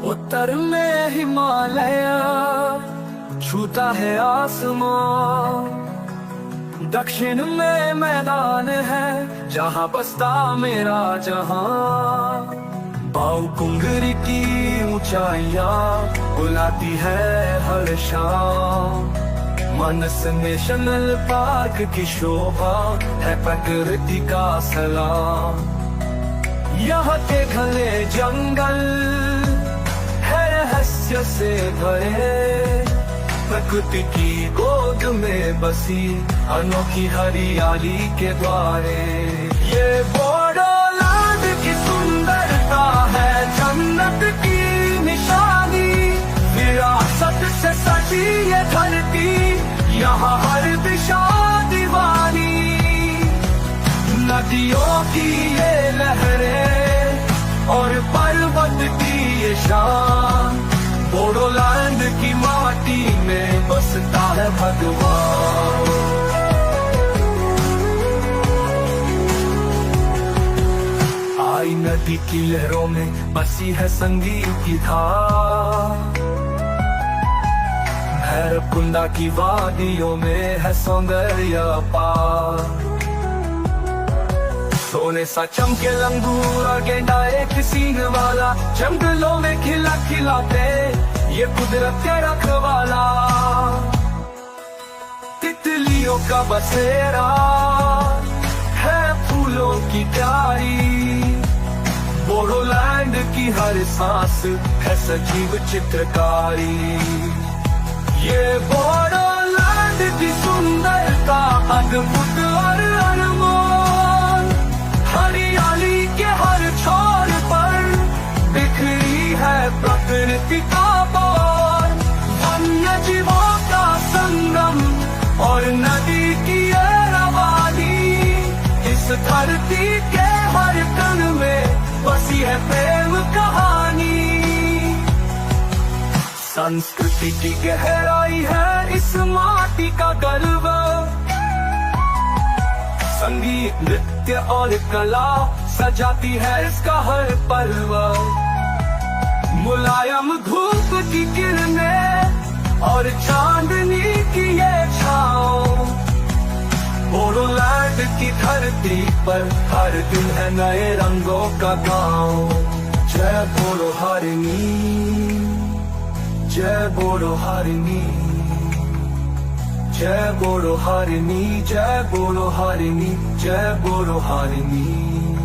उत्तर में हिमालय छूता है आसमां, दक्षिण में मैदान है जहाँ बसता मेरा जहां। बाउकुंगरी की ऊंचाइयां बुलाती है हर शाम, मानस नेशनल पार्क की शोभा है प्रकृति का सलाम। यहाँ के घने जंगल है रहस्य से भरे, प्रकृति की गोद में बसी अनोखी हरियाली के द्वारे। ये बोडोलैंड की सुंदरता है जन्नत की निशानी, विरासत से सजी ये धरती यहाँ हर दिशा दीवानी। नदियों की ये लहरें और पर्वत की ये शान, बोडोलैंड की माटी में बसता है भगवान। आई नदी की लहरों में बसी है संगीत की धार, भैरवकुंडा की वादियों में है सौंदर्य अपार। सोने सा चमके लंगूर और गेंडा एक सींग वाला, जंगलों में खिला खिलाते ये कुदरत के रखवाला। तितलियों का बसेरा है फूलों की प्यारी, बोडोलैंड की हर सांस है सजीव चित्रकारी। ये बोडोलैंड की सुंदरता अद्भुत और अनमोल, हरियाली के हर छोर पर बिखरी है प्रकृति का बोल। वन्य जीवों का संगम और नदी की ये रवानी, इस धरती के हर कण में बसी है प्रेम कहानी। संस्कृति की गहराई है इस माटी का गर्व, संगीत नृत्य और कला सजाती है इसका हर पर्व। मुलायम धूप की किरणें और चांदनी की ये छाँव, बोडोलैंड की धरती पर हर दिन है नए रंगों का गाँव। जय बोडो हरिणी, जय बोडो हरिणी, जय बोडो हरिणी, जय बोडो हरिणी, जय बोडो हरिणी।